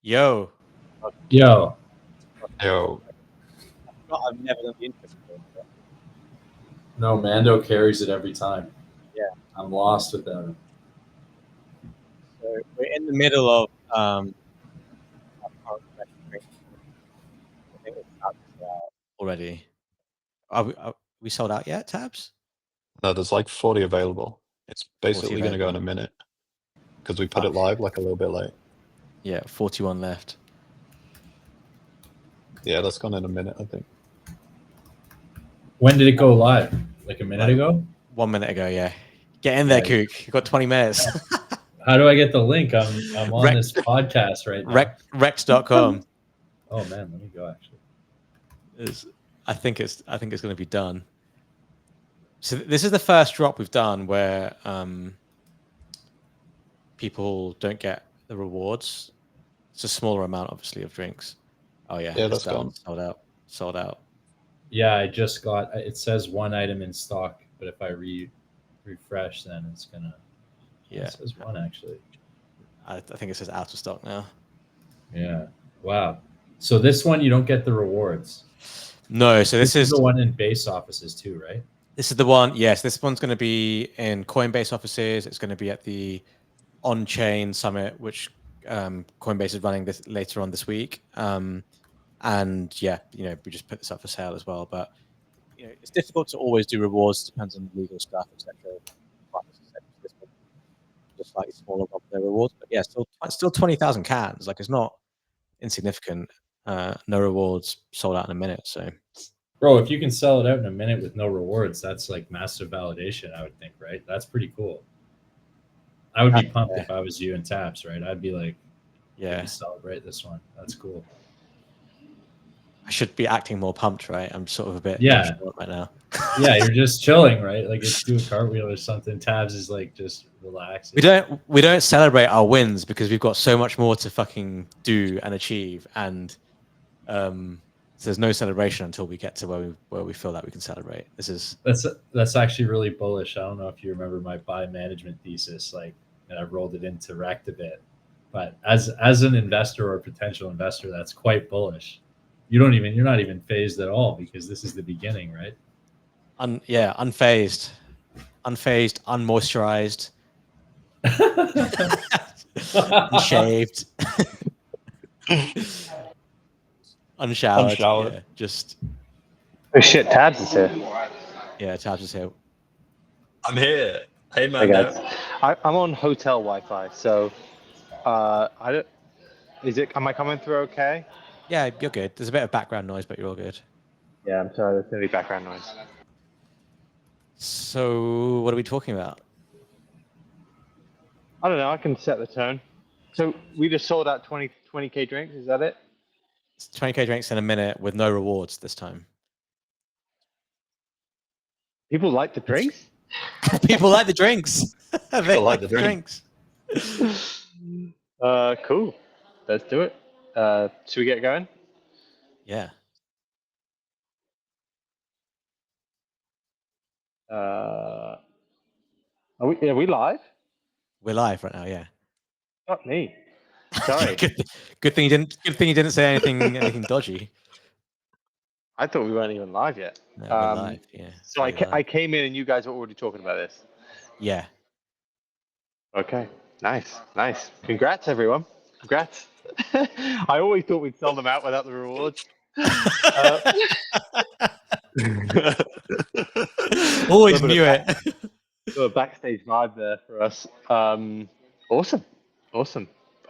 Yo. Yo. Yo. I've never done the intro before. No, Mando carries it every time. Yeah. I'm lost without him. So we're in the middle of our current drink. I think it's out already. Are we sold out yet, Tabs? No, there's like 40 available. It's basically going to go in a minute because we put it live like a little bit late. Yeah, 41 left. Yeah, that's gone in a minute, I think. When did it go live? Like a minute ago? 1 minute ago, yeah. Get in there, Kook. You've got 20 minutes. How do I get the link? I'm on this podcast right now. Rekt.com. Oh man, let me go actually. I think it's going to be done. So this is the first drop we've done where people don't get the rewards. It's a smaller amount, obviously, of drinks. Oh yeah, that's gone. Sold out. Yeah, I just got. It says one item in stock, but if I refresh, then it's gonna. Yeah, it says one actually. I think it says out of stock now. Yeah. Wow. So this one you don't get the rewards. No. So this is the one in base offices too, right? This is the one. Yes, this one's going to be in Coinbase offices. It's going to be at the on-chain summit, which Coinbase is running this later on this week. And yeah, we just put this up for sale as well. But it's difficult to always do rewards. It depends on legal stuff, etc. Just slightly smaller of their rewards, but yeah, still 20,000 cans. Like, it's not insignificant. No rewards, sold out in a minute. So, bro, if you can sell it out in a minute with no rewards, that's like massive validation, I would think, right? That's pretty cool. I would be pumped if I was you and Tabs, right? I'd be like, yeah, celebrate this one. That's cool. I should be acting more pumped, right? I'm sort of a bit right now. Yeah, you're just chilling, right? Like, it's do a cartwheel or something. Tabs is like just relaxing. We don't celebrate our wins because we've got so much more to fucking do and achieve, and so there's no celebration until we get to where we feel that we can celebrate. That's actually really bullish. I don't know if you remember my buy management thesis, like, and I rolled it into Rekt a bit. But as an investor or potential investor, that's quite bullish. You're not even phased at all because this is the beginning, right? Unfazed, unmoisturized, unshaved, unshowered. Yeah, just. Oh shit! Tabs is here. Yeah, Tabs is here. I'm here. Hey, Mando. Hey guys. I'm on hotel Wi-Fi, so I don't. Am I coming through okay? Yeah, you're good. There's a bit of background noise, but you're all good. Yeah, I'm sorry. There's gonna be background noise. So, what are we talking about? I don't know. I can set the tone. So we just sold out 20K drinks. Is that it? It's 20K drinks in a minute with no rewards this time. People like the drinks? People like the drinks. People like the drinks. Cool. Let's do it. Should we get going? Yeah. Are we live? We're live right now. Yeah. Fuck me. Sorry. Good thing you didn't say anything dodgy. I thought we weren't even live yet. No, we're live. Yeah. So I came in and you guys were already talking about this. Yeah. Okay. Nice. Congrats, everyone. Congrats. I always thought we'd sell them out without the rewards. Always knew it. A backstage vibe there for us. Awesome.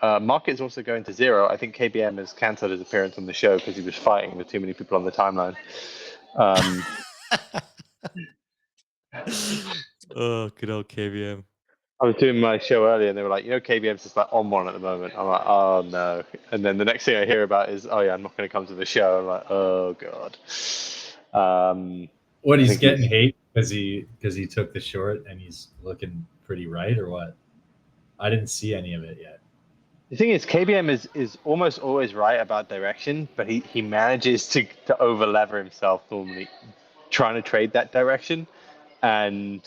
Market's also going to zero. I think KBM has cancelled his appearance on the show because he was fighting with too many people on the timeline. Oh, good old KBM. I was doing my show earlier and they were like, KBM's just like on one at the moment. I'm like, oh no. And then the next thing I hear about is, oh yeah, I'm not going to come to the show. I'm like, oh God. What, he's getting hate because he took the short and he's looking pretty right, or what? I didn't see any of it yet. The thing is, KBM is almost always right about direction, but he manages to over-lever himself normally, trying to trade that direction. And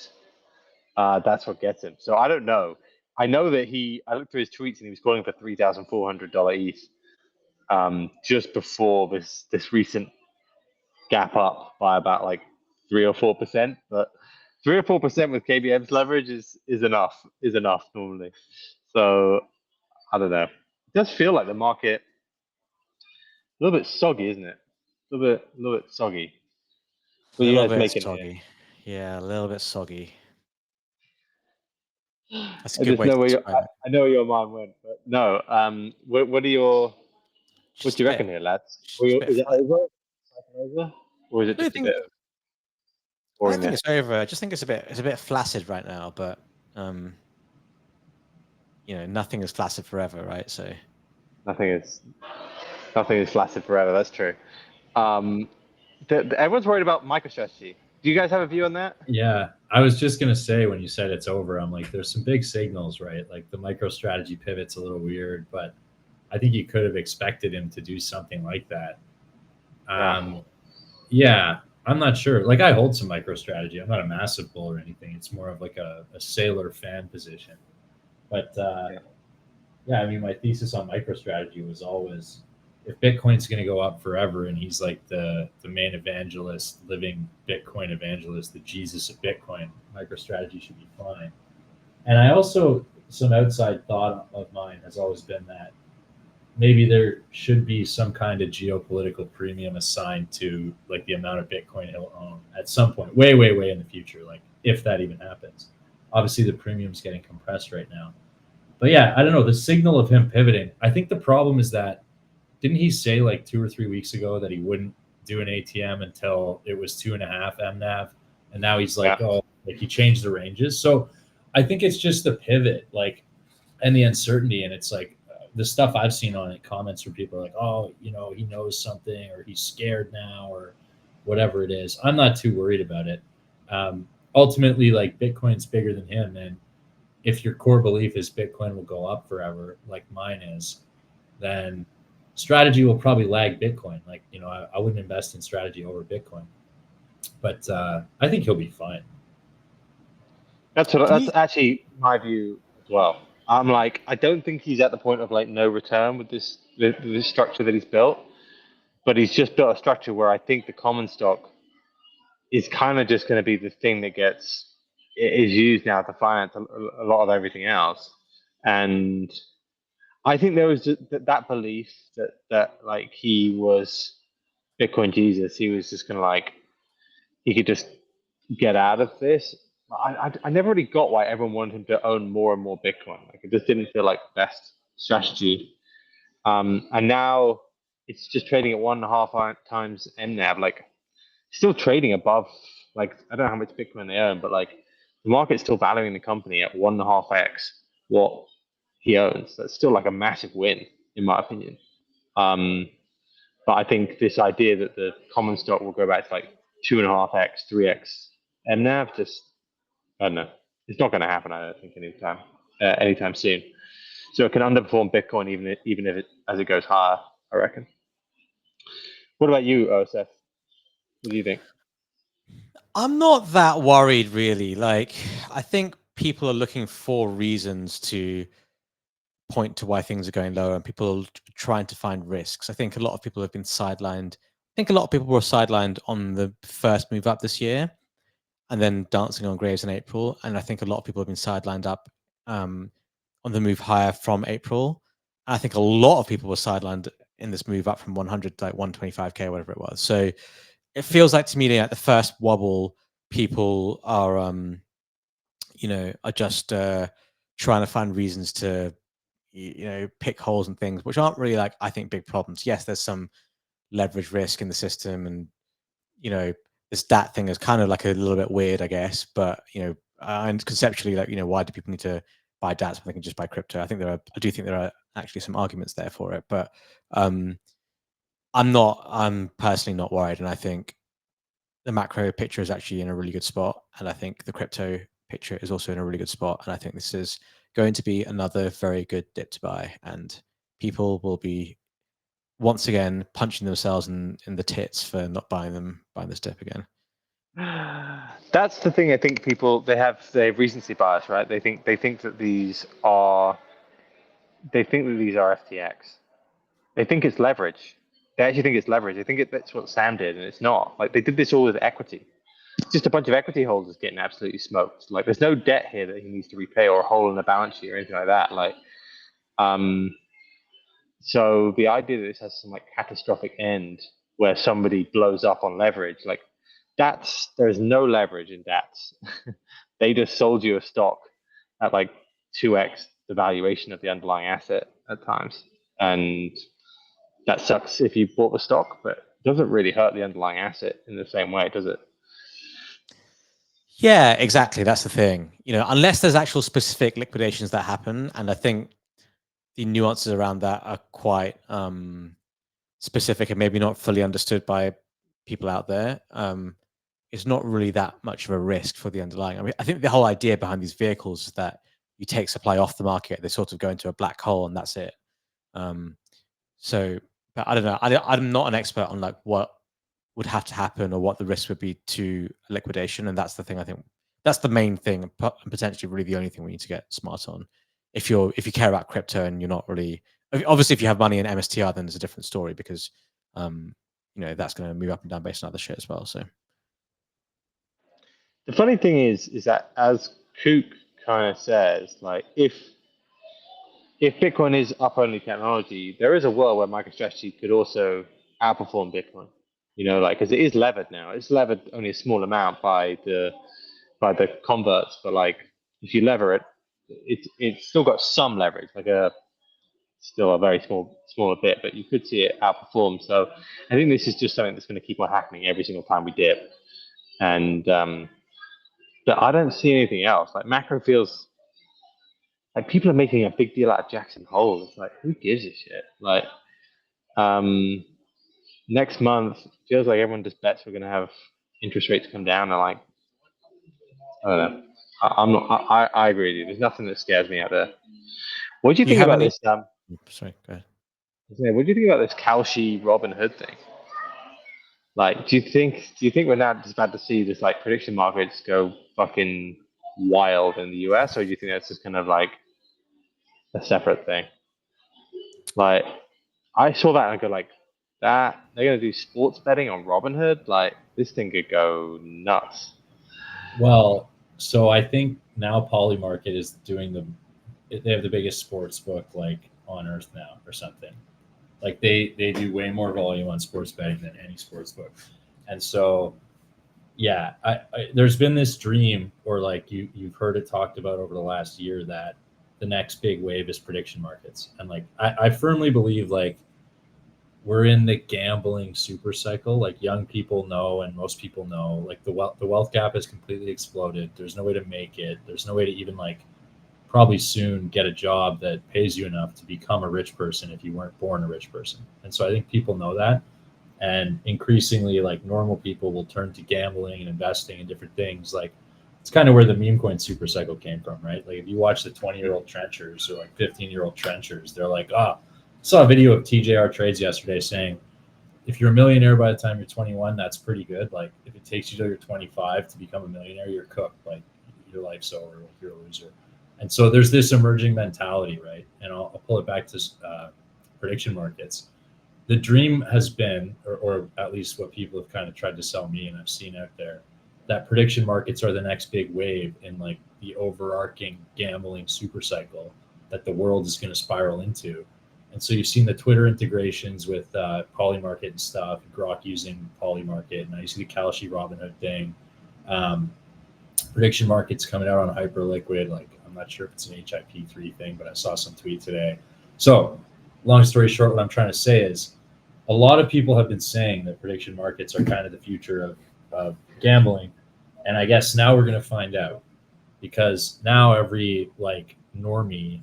that's what gets him. So I don't know. I know that I looked through his tweets and he was calling for $3,400 ETH. just before this recent gap up by about like 3 or 4%, but 3 or 4% with KBM's leverage is enough normally. So I don't know. It does feel like the market a little bit soggy, isn't it? A little bit soggy. A What are you little guys bit making soggy. Yeah, a little bit soggy. That's a I good just way know to where describe it. I know where your mind went, but no. What Just do a you bit, reckon here, lads? just a bit Is it flat. over, or is it I just a bit of don't think boringness? it's over. I just think it's a bit flaccid right now, but nothing is flaccid forever, right? So Nothing is flaccid forever. That's true. Everyone's worried about MicroStrategy. Do you guys have a view on that? Yeah, I was just gonna say when you said it's over, I'm like, there's some big signals, right? Like the MicroStrategy pivot's a little weird, but I think you could have expected him to do something like that. Yeah, I'm not sure. Like I hold some MicroStrategy. I'm not a massive bull or anything. It's more of like a sailor fan position. But yeah, I mean, my thesis on MicroStrategy was always if Bitcoin's going to go up forever and he's like the main evangelist, living Bitcoin evangelist, the Jesus of Bitcoin, MicroStrategy should be fine. And I also, some outside thought of mine has always been that maybe there should be some kind of geopolitical premium assigned to like the amount of Bitcoin he'll own at some point, way, way, way in the future, like if that even happens. Obviously, the premium's getting compressed right now. But yeah, I don't know. The signal of him pivoting, I think the problem is that didn't he say like 2 or 3 weeks ago that he wouldn't do an ATM until it was 2.5 MNAV, and now he's like, oh, like he changed the ranges. So I think it's just the pivot, like, and the uncertainty, and it's like the stuff I've seen on it, comments from people are like, oh, he knows something, or he's scared now, or whatever it is. I'm not too worried about it. Ultimately, like Bitcoin's bigger than him, and if your core belief is Bitcoin will go up forever, like mine is, then strategy will probably lag Bitcoin. Like, I wouldn't invest in strategy over Bitcoin, but I think he'll be fine. That's actually my view as well. I'm like, I don't think he's at the point of like no return with this structure that he's built, but he's just built a structure where I think the common stock is kind of just going to be the thing that is used now to finance a lot of everything else. And I think there was that belief that like he was Bitcoin Jesus. He was just going to like, he could just get out of this. I never really got why everyone wanted him to own more and more Bitcoin. Like it just didn't feel like the best strategy. And now it's just trading at 1.5 times MNAV. Like still trading above. Like I don't know how much Bitcoin they own, but like the market's still valuing the company at 1.5x what he owns. That's still like a massive win, in my opinion. But I think this idea that the common stock will go back to like 2.5x, 3x MNAV, just I don't know. It's not going to happen. I don't think anytime soon. So it can underperform Bitcoin even if as it goes higher. I reckon. What about you, Seth? What do you think? I'm not that worried, really. Like, I think people are looking for reasons to point to why things are going lower, and people are trying to find risks. I think a lot of people have been sidelined. I think a lot of people were sidelined on the first move up this year, and then dancing on graves in April. And I think a lot of people have been sidelined up on the move higher from April. And I think a lot of people were sidelined in this move up from 100 to like 125K, whatever it was. So it feels like to me at the first wobble, people are, are just trying to find reasons to, pick holes and things, which aren't really like, I think, big problems. Yes, there's some leverage risk in the system, and this DAT thing is kind of like a little bit weird, I guess. But and conceptually, like why do people need to buy DATs when they can just buy crypto? I do think there are actually some arguments there for it, but I'm personally not worried, and I think the macro picture is actually in a really good spot, and I think the crypto picture is also in a really good spot, and I think this is going to be another very good dip to buy, and people will be once again punching themselves in the tits for not buying this dip again. That's the thing. I think people they have recency bias, right? They think that these are FTX. They think it's leverage. They actually think it's leverage. They think that's what Sam did, and it's not. Like, they did this all with equity. It's just a bunch of equity holders getting absolutely smoked. Like, there's no debt here that he needs to repay or a hole in the balance sheet or anything like that. Like, so the idea that this has some like catastrophic end where somebody blows up on leverage, like there's no leverage in DATs. They just sold you a stock at like 2x the valuation of the underlying asset at times. And that sucks if you bought the stock, but it doesn't really hurt the underlying asset in the same way, does it? Yeah, exactly. That's the thing. Unless there's actual specific liquidations that happen, and I think the nuances around that are quite specific and maybe not fully understood by people out there. It's not really that much of a risk for the underlying. I mean, I think the whole idea behind these vehicles is that you take supply off the market, they sort of go into a black hole, and that's it. But I don't know. I'm not an expert on like what would have to happen or what the risk would be to liquidation, and that's the thing. I think that's the main thing, and potentially really the only thing we need to get smart on. If you care about crypto and you're not really, obviously, if you have money in MSTR, then it's a different story because that's going to move up and down based on other shit as well. So the funny thing is that as Kook kind of says, like if Bitcoin is up only technology, there is a world where MicroStrategy could also outperform Bitcoin. Like because it is levered now. It's levered only a small amount by the converts, but like if you lever it, it's still got some leverage, like still a very smaller bit, but you could see it outperform. So I think this is just something that's going to keep on happening every single time we dip. And but I don't see anything else. Like macro feels like people are making a big deal out of Jackson Hole. It's like, who gives a shit? Like next month feels like everyone just bets we're going to have interest rates come down. And like, I don't know. I agree with you. There's nothing that scares me out there. What do you think about this? Sorry, go ahead. What do you think about this Kalshi Robin Hood thing? Like, do you think we're now just about to see this like prediction markets go fucking wild in the US, or do you think that's just kind of like a separate thing? Like, I saw that and I go like, that they're gonna do sports betting on Robinhood? Like, this thing could go nuts. Well, so I think now Polymarket is doing they have the biggest sports book like on earth now or something. Like they do way more volume on sports betting than any sports book. And so, yeah, there's been this dream, or like you've heard it talked about over the last year, that the next big wave is prediction markets. And like, I firmly believe like we're in the gambling super cycle. Like young people know, and most people know, like the wealth gap has completely exploded. There's no way to make it. There's no way to even like probably soon get a job that pays you enough to become a rich person if you weren't born a rich person. And so I think people know that. And increasingly, like normal people will turn to gambling and investing in different things. Like it's kind of where the meme coin super cycle came from, right? Like if you watch the 20-year-old trenchers or like 15-year-old trenchers, they're like, I saw a video of TJR Trades yesterday saying, if you're a millionaire by the time you're 21, that's pretty good. Like if it takes you till you're 25 to become a millionaire, you're cooked. Like your life's over, like you're a loser. And so there's this emerging mentality, right? And I'll pull it back to prediction markets. The dream has been, or at least what people have kind of tried to sell me and I've seen out there, that prediction markets are the next big wave in like the overarching gambling super cycle that the world is going to spiral into. And so you've seen the Twitter integrations with Polymarket and stuff, Grok using Polymarket, and I see the Kalshi Robinhood thing. Prediction markets coming out on Hyperliquid. Like, I'm not sure if it's an HIP3 thing, but I saw some tweet today. So long story short, what I'm trying to say is a lot of people have been saying that prediction markets are kind of the future of gambling. And I guess now we're going to find out, because now every like normie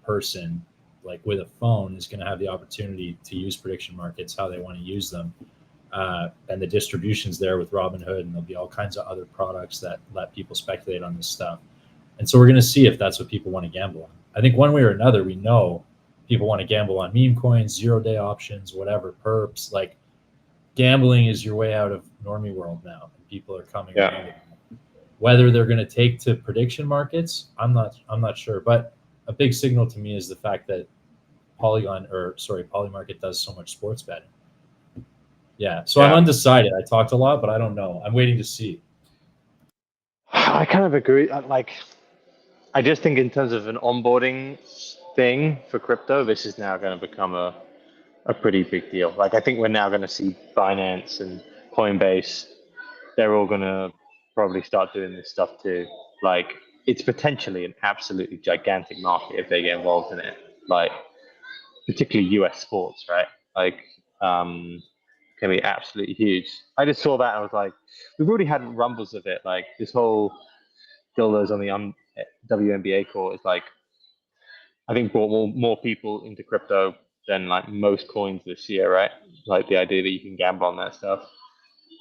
person like with a phone is going to have the opportunity to use prediction markets how they want to use them. And the distribution's there with Robinhood, and there'll be all kinds of other products that let people speculate on this stuff. And so we're going to see if that's what people want to gamble on. I think one way or another, we know people want to gamble on meme coins, 0-day options, whatever, perps. Like gambling is your way out of normie world now. And people are coming around it. Whether they're going to take to prediction markets, I'm not sure. But a big signal to me is the fact that Polymarket does so much sports betting. Yeah, so I'm undecided. I talked a lot, but I don't know. I'm waiting to see. I kind of agree. I just think in terms of an onboarding thing for crypto, this is now going to become a pretty big deal. Like, I think we're now going to see Binance and Coinbase. They're all going to probably start doing this stuff too. Like, it's potentially an absolutely gigantic market if they get involved in it. Like, particularly US sports, right? Like, can be absolutely huge. I just saw that and I was like, we've already had rumbles of it. Like, this whole dildos on the WNBA court is like, I think brought more people into crypto than like most coins this year, right? Like the idea that you can gamble on that stuff.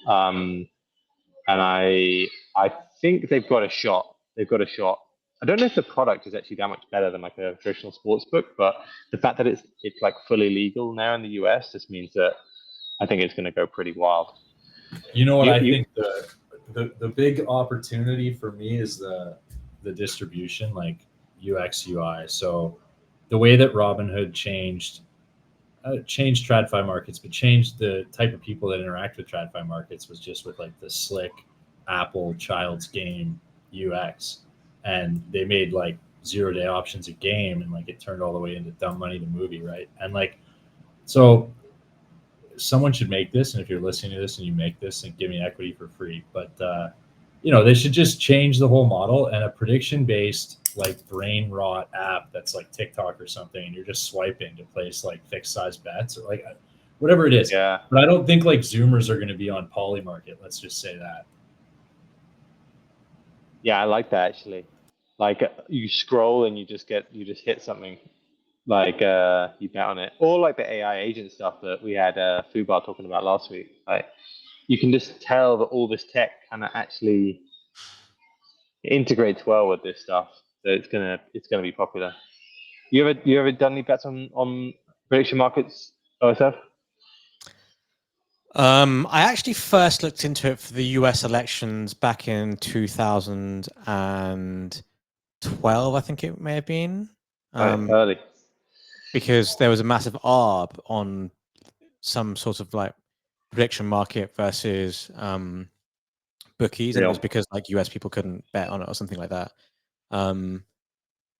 And I think they've got a shot. They've got a shot. I don't know if the product is actually that much better than like a traditional sports book, but the fact that it's like fully legal now in the US just means that I think it's going to go pretty wild. You know what? I think the big opportunity for me is the distribution, like UX UI. So the way that Robinhood changed TradFi markets, but changed the type of people that interact with TradFi markets was just with like the slick Apple child's game UX, and they made like 0-day options a game, and like it turned all the way into Dumb Money the movie, right? And like, so someone should make this, and if you're listening to this and you make this, and give me equity for free. But they should just change the whole model, and a prediction based like brain rot app that's like TikTok or something, and you're just swiping to place like fixed size bets or like whatever it is. Yeah. But I don't think like Zoomers are going to be on Polymarket. Let's just say that. Yeah, I like that actually. Like, you scroll and you just hit something. Like, you bet on it, or like the AI agent stuff that we had Fubar talking about last week. Like, you can just tell that all this tech kind of actually integrates well with this stuff. So it's gonna be popular. You ever done any bets on prediction markets, OSF? I actually first looked into it for the US elections back in 2012, I think it may have been. Early. Because there was a massive arb on some sort of like prediction market versus bookies, and it was because like US people couldn't bet on it or something like that. And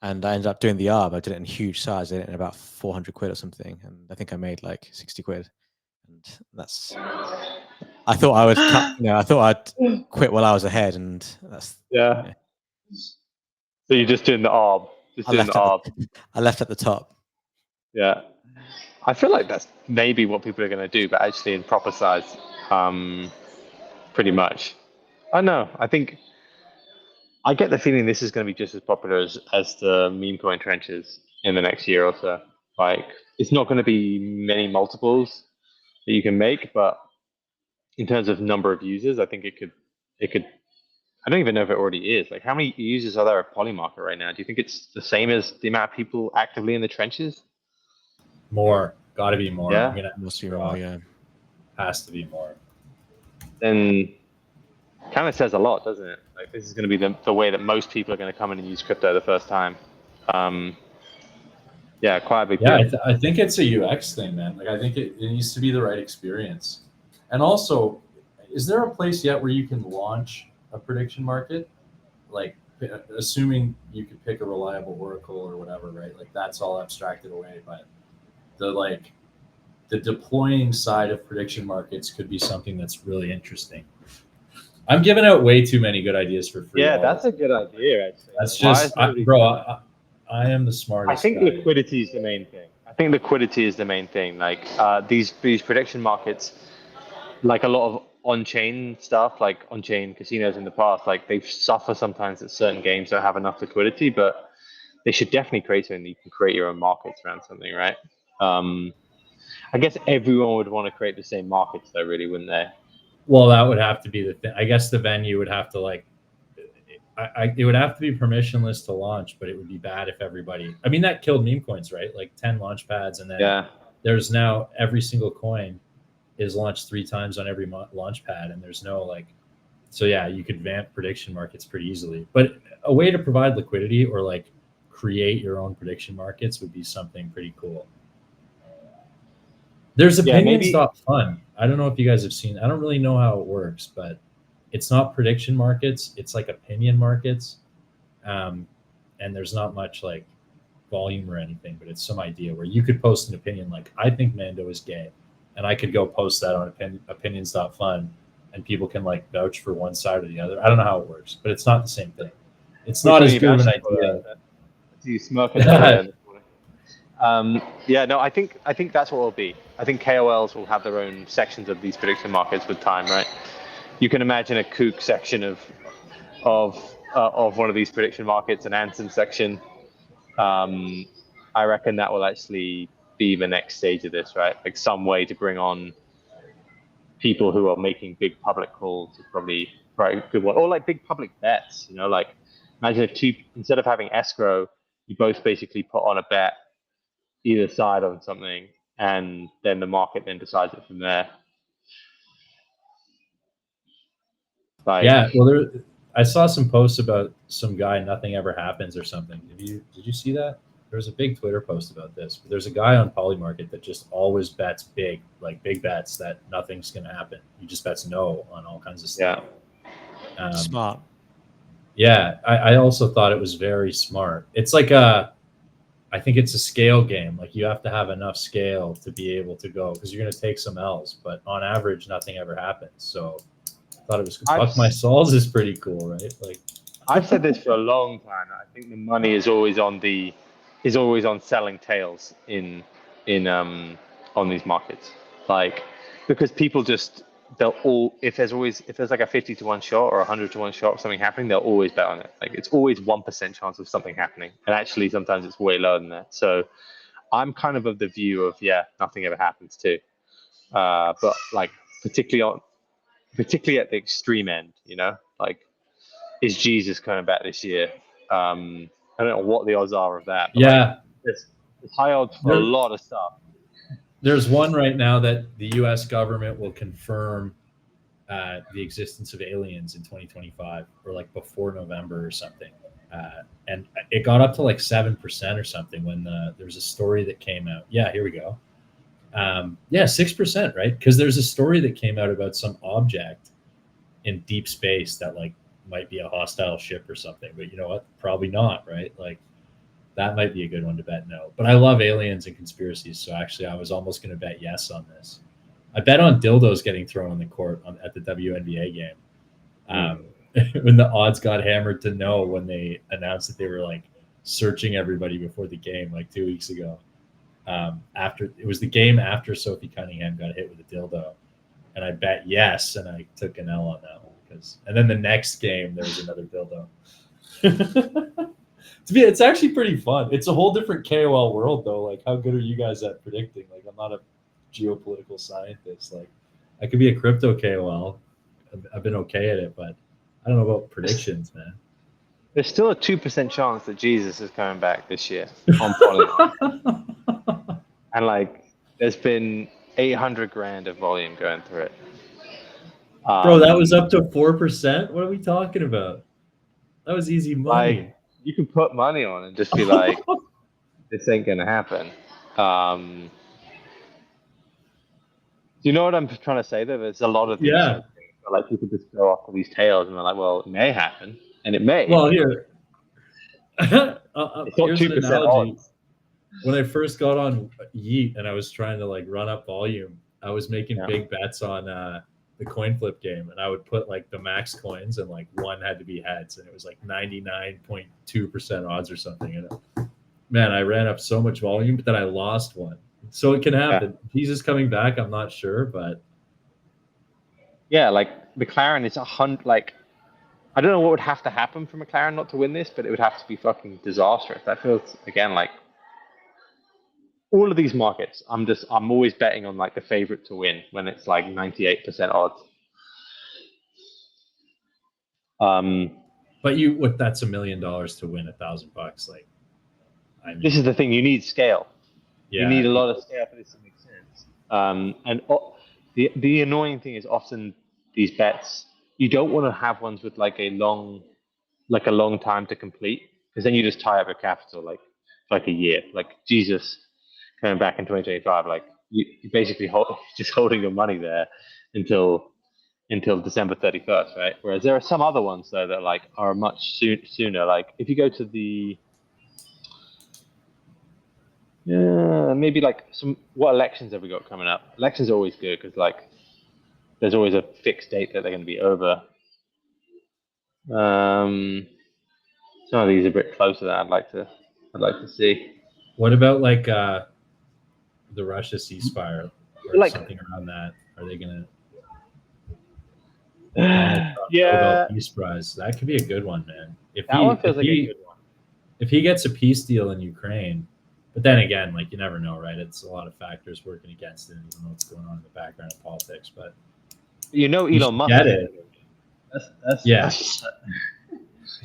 I ended up doing the arb. I did it in huge size. I did it in about 400 quid or something, and I think I made like 60 quid. And that's. I thought I would cut. I thought I'd quit while I was ahead, and that's. Yeah. So you're just doing the arb. I left at the top. Yeah. I feel like that's maybe what people are going to do, but actually in proper size, pretty much. I know. I get the feeling this is going to be just as popular as the meme coin trenches in the next year or so. Like, it's not going to be many multiples that you can make, but in terms of number of users, I think it could. I don't even know if it already is. Like, how many users are there at Polymarket right now? Do you think it's the same as the amount of people actively in the trenches? More. Got to be more. Yeah? I'm gonna Must be more, yeah. Has to be more. Then kind of says a lot, doesn't it? Like, this is going to be the way that most people are going to come in and use crypto the first time. Yeah, quite a big deal. Yeah, I think it's a UX thing, man. Like, I think it needs to be the right experience. And also, is there a place yet where you can launch a prediction market? Like, assuming you could pick a reliable oracle or whatever, right? Like, that's all abstracted away. But the deploying side of prediction markets could be something that's really interesting. I'm giving out way too many good ideas for free. Yeah, that's a good idea, actually. That's just, I am the smartest. I think liquidity is the main thing. Like, these prediction markets, like a lot of on-chain stuff, like on-chain casinos in the past, like, they suffer sometimes that certain games don't have enough liquidity, but they should definitely create something that you can create your own markets around something, right? I guess everyone would want to create the same markets though, really, wouldn't they? Well, that would have to be the thing. I guess the venue would have to it would have to be permissionless to launch, but it would be bad if everybody. I mean, that killed meme coins, right? Like 10 launch pads, and then there's now every single coin is launched 3 times on every launch pad, and there's no like. So yeah, you could vamp prediction markets pretty easily, but a way to provide liquidity or like create your own prediction markets would be something pretty cool. There's Yeah, opinions.fun. I don't know if you guys have seen. I don't really know how it works, but it's not prediction markets. It's like opinion markets, and there's not much like volume or anything, but it's some idea where you could post an opinion like, I think Mando is gay, and I could go post that on opinions.fun, and people can like vouch for one side or the other. I don't know how it works, but it's not the same thing. It's not as good of an idea. You smirking at me. Yeah, no, I think that's what it'll be. I think KOLs will have their own sections of these prediction markets with time, right? You can imagine a kook section of one of these prediction markets, an Anson section. I reckon that will actually be the next stage of this, right? Like some way to bring on people who are making big public calls is probably a good one, or like big public bets. You know, like imagine if instead of having escrow, you both basically put on a bet either side on something, and then the market then decides it from there. Like, yeah, well, I saw some posts about some guy, nothing ever happens or something. Did you see that? There was a big Twitter post about this. But there's a guy on Polymarket that just always bets big, like big bets that nothing's going to happen. He just bets no on all kinds of stuff. Yeah. Smart. Yeah, I also thought it was very smart. It's like I think it's a scale game. Like you have to have enough scale to be able to go, because you're going to take some L's, but on average, nothing ever happens. So I thought it was fuck my souls is pretty cool, right? Like I've said this for a long time. I think the money is always on selling tails in on these markets, like because people just if there's like a 50-1 shot or 100-1 shot of something happening, they'll always bet on it. Like it's always 1% chance of something happening, and actually sometimes it's way lower than that. So I'm kind of the view of nothing ever happens too, but like particularly at the extreme end, you know, like is Jesus coming back this year? I don't know what the odds are of that. But yeah, there's high odds for a lot of stuff. There's one right now that the U.S. government will confirm the existence of aliens in 2025, or like before November or something. And it got up to like 7% or something when there was a story that came out. Yeah, here we go. 6%, right? Because there's a story that came out about some object in deep space that like might be a hostile ship or something, but you know what? Probably not, right? Like that might be a good one to bet no. But I love aliens and conspiracies, so actually I was almost going to bet yes on this. I bet on dildos getting thrown on the court at the WNBA game. When the odds got hammered to no when they announced that they were like searching everybody before the game like 2 weeks ago. After it was the game after Sophie Cunningham got hit with a dildo, and I bet yes, and I took an L on that one and then the next game there was another dildo. It's actually pretty fun. It's a whole different KOL world though. Like how good are you guys at predicting? Like I'm not a geopolitical scientist. Like I could be a crypto KOL. I've been okay at it, but I don't know about predictions, man. There's still a 2% chance that Jesus is coming back this year on Polygon. And like there's been 800 grand of volume going through it. Bro, that was up to 4%. What are we talking about? That was easy money. Like, you can put money on and just be like, this ain't gonna happen. Do you know what I'm trying to say? Though there's a lot of these things. Like people just go off of these tails and they're like, well, it may happen, and it may. Well, here, it's not 2% odds. When I first got on YEET and I was trying to like run up volume, I was making big bets on the coin flip game, and I would put like the max coins and like one had to be heads, and it was like 99.2% odds or something. And man, I ran up so much volume, but then I lost one. So it can happen. Jesus coming back, I'm not sure, but like McLaren is 100. Like I don't know what would have to happen for McLaren not to win this, but it would have to be fucking disastrous. That feels again like all of these markets. I'm always betting on like the favorite to win when it's like 98% odds. But that's $1 million to win $1,000. Like, I mean, this is the thing. You need scale. Yeah, you need a lot of scale for this to make sense. And the annoying thing is often these bets, you don't want to have ones with like a long time to complete, because then you just tie up your capital like a year. Like Jesus coming back in 2025, like you basically just holding your money there until December 31st, right? Whereas there are some other ones though that like are much sooner. Like if you go to the maybe like what elections have we got coming up? Elections are always good because like there's always a fixed date that they're going to be over. Some of these are a bit closer that I'd like to see. What about like the Russia ceasefire or like something around that? Are they gonna? Yeah, Nobel Peace Prize. That could be a good one, man. one feels like a good one. If he gets a peace deal in Ukraine, but then again, like you never know, right? It's a lot of factors working against it. You don't know what's going on in the background of politics, but Elon Musk get it. That's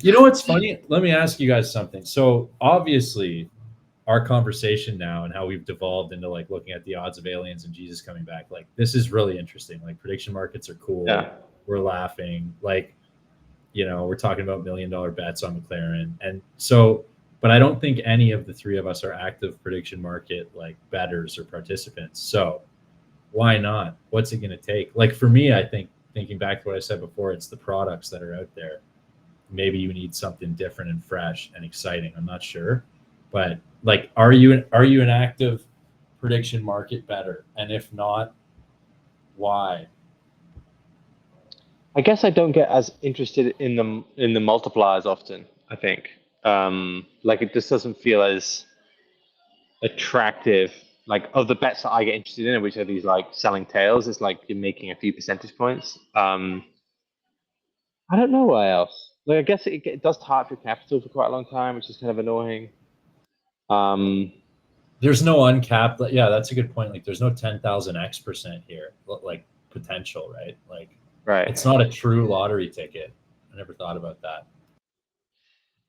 You know what's funny? Let me ask you guys something. So obviously, our conversation now and how we've devolved into like looking at the odds of aliens and Jesus coming back, like this is really interesting. Like prediction markets are cool. Yeah. We're laughing. Like, you know, we're talking about $1 million bets on McLaren. And so, but I don't think any of the three of us are active prediction market like bettors or participants. So why not? What's it going to take? Like for me, I think thinking back to what I said before, it's the products that are out there. Maybe you need something different and fresh and exciting. I'm not sure, but like, are you an active prediction market bettor? And if not, why? I guess I don't get as interested in the multipliers often. I think like it just doesn't feel as attractive. Like of the bets that I get interested in, which are these like selling tails, it's like you're making a few percentage points. I don't know why else. Like I guess it does tie up your capital for quite a long time, which is kind of annoying. There's no uncapped. Yeah, that's a good point. Like there's no 10,000x% here, like potential, right? Like. Right. It's not a true lottery ticket. I never thought about that.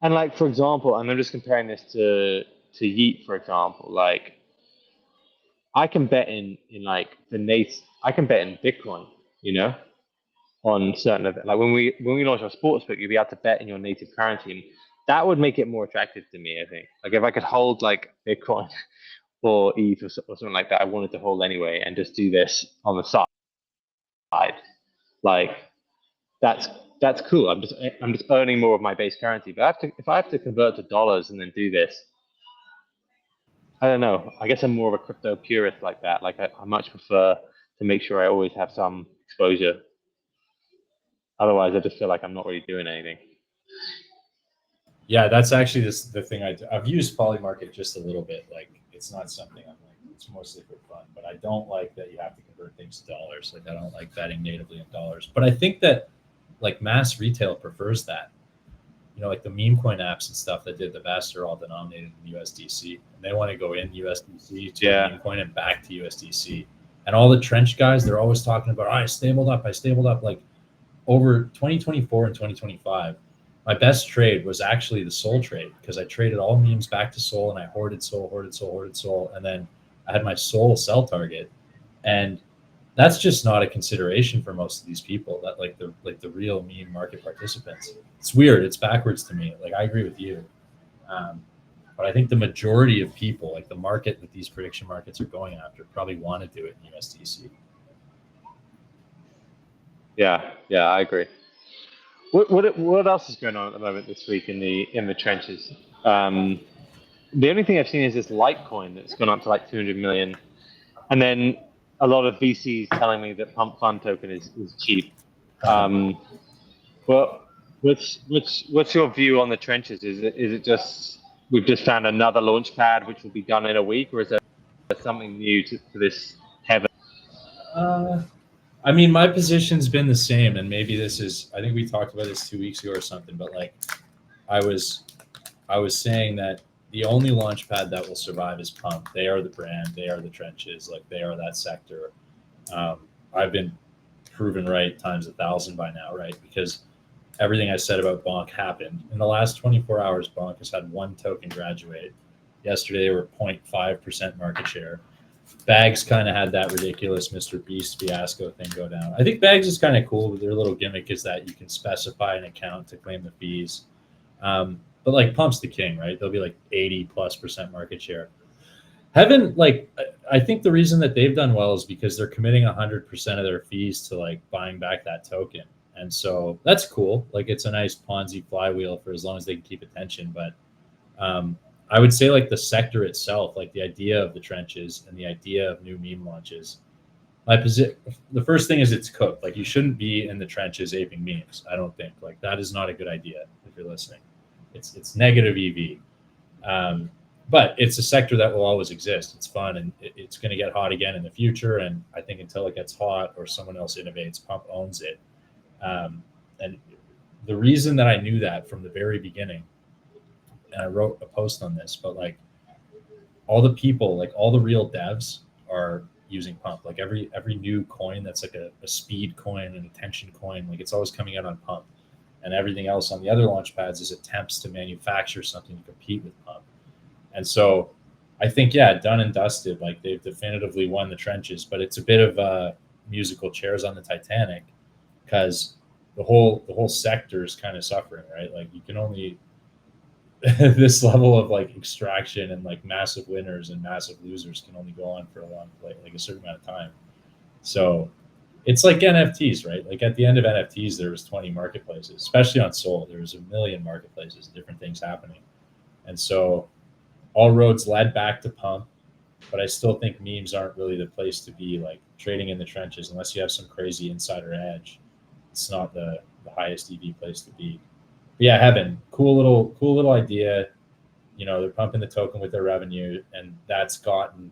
And like, for example, and I'm just comparing this to YEET, for example, like I can bet in like I can bet in Bitcoin, you know, on certain events. Like when we launch our sportsbook, you'll be able to bet in your native currency. And that would make it more attractive to me, I think. Like if I could hold like Bitcoin or ETH or something like that, I wanted to hold anyway and just do this on the side. Like that's cool. I'm just earning more of my base currency. But if I have to convert to dollars and then do this, I don't know. I guess I'm more of a crypto purist like that. Like I much prefer to make sure I always have some exposure. Otherwise, I just feel like I'm not really doing anything. Yeah, that's actually the thing I've used Polymarket just a little bit. Like it's not something I'm like, it's mostly for fun, but I don't like that you have to convert things to dollars. Like I don't like betting natively in dollars, but I think that like mass retail prefers that. You know, like the meme coin apps and stuff that did the best are all denominated in USDC, and they want to go in USDC to meme coin and back to USDC. And all the trench guys, they're always talking about, I stabled up. Like over 2024 and 2025, my best trade was actually the Sol trade because I traded all memes back to Sol and I hoarded Sol, and then I had my Sol sell target, and that's just not a consideration for most of these people. That like the real meme market participants. It's weird. It's backwards to me. Like I agree with you, but I think the majority of people, like the market that these prediction markets are going after, probably want to do it in USDC. Yeah, I agree. What else is going on at the moment this week in the trenches? The only thing I've seen is this Litecoin that's gone up to like 200 million, and then a lot of VCs telling me that Pump Fund token is cheap. Well, what's your view on the trenches? Is it just we've just found another launch pad which will be done in a week, or is there something new to this heaven? I mean, my position's been the same, and maybe this is, I think we talked about this 2 weeks ago or something, but like I was saying that the only launch pad that will survive is Pump. They are the brand, they are the trenches, like they are that sector. I've been proven right times 1,000 by now, right? Because everything I said about BONK happened. In the last 24 hours, BONK has had one token graduate. Yesterday, they were 0.5% market share. Bags kind of had that ridiculous Mr. Beast fiasco thing go down. I think Bags is kind of cool, but their little gimmick is that you can specify an account to claim the fees. But like Pump's the king, right? They'll be like 80+% market share. Haven't like I think the reason that they've done well is because they're committing 100% of their fees to like buying back that token, and so that's cool. Like it's a nice Ponzi flywheel for as long as they can keep attention. But I would say like the sector itself, like the idea of the trenches and the idea of new meme launches. The first thing is it's cooked. Like you shouldn't be in the trenches aping memes. I don't think like that is not a good idea if you're listening. It's negative EV. But it's a sector that will always exist. It's fun and it's going to get hot again in the future. And I think until it gets hot or someone else innovates, Pump owns it. And the reason that I knew that from the very beginning, and I wrote a post on this, but like all the people, like all the real devs are using Pump. Like every new coin that's like a speed coin, an attention coin, like it's always coming out on Pump. And everything else on the other launch pads is attempts to manufacture something to compete with Pump. And so I think, yeah, done and dusted, like they've definitively won the trenches, but it's a bit of musical chairs on the Titanic because the whole sector is kind of suffering, right? Like you can only this level of like extraction and like massive winners and massive losers can only go on for a long, like a certain amount of time. So it's like NFTs, right? Like at the end of NFTs, there was 20 marketplaces, especially on Sol. There was a million marketplaces, different things happening. And so all roads led back to Pump, but I still think memes aren't really the place to be, like trading in the trenches, unless you have some crazy insider edge. It's not the highest EV place to be. But yeah, Heaven, cool little idea. You know, they're pumping the token with their revenue, and that's gotten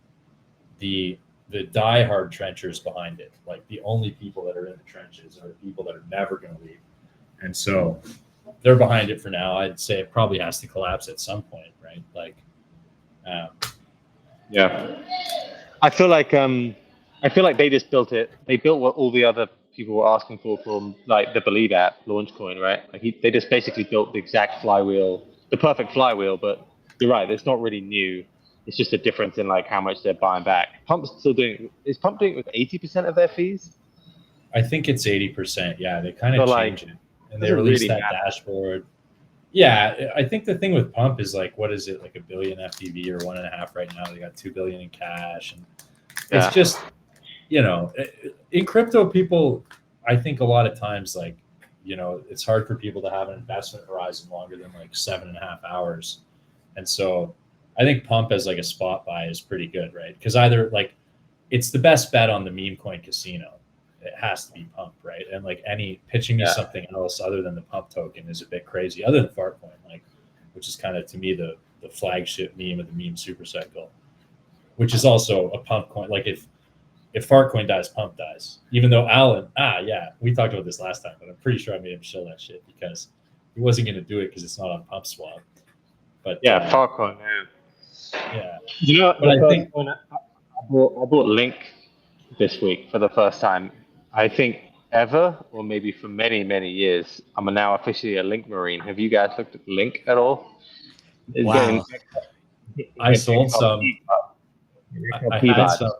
the diehard trenchers behind it. Like the only people that are in the trenches are the people that are never going to leave. And so they're behind it for now. I'd say it probably has to collapse at some point, right? Like, yeah, I feel like they just built it. They built what all the other people were asking for from like the Believe app, Launchcoin, right? Like they just basically built the exact flywheel, the perfect flywheel. But you're right, it's not really new. It's just a difference in like how much they're buying back. Pump's still doing. Is Pump doing it with 80% of their fees? I think it's 80%. Yeah, they kind of changed it, and they doesn't released really that matter. dashboard. Yeah, I think the thing with Pump is like, what is it, like $1 billion FTV or 1.5 right now? They got $2 billion in cash, and it's just, you know, in crypto, people, I think a lot of times, like, you know, it's hard for people to have an investment horizon longer than like 7.5 hours, and so I think Pump as like a spot buy is pretty good, right? Because either like it's the best bet on the meme coin casino. It has to be Pump, right? And like any pitching me something else other than the Pump token is a bit crazy, other than Fartcoin, like, which is kind of to me the flagship meme of the meme super cycle, which is also a Pump coin. Like if Fartcoin dies, Pump dies. Even though Alan, we talked about this last time, but I'm pretty sure I made him shill that shit because he wasn't going to do it because it's not on Pump Swap. But yeah, Fartcoin, man. Yeah, you know, but I think I bought Link this week for the first time, I think ever, or maybe for many years. I'm now officially a Link Marine. Have you guys looked at Link at all? Wow. I sold some. I had some,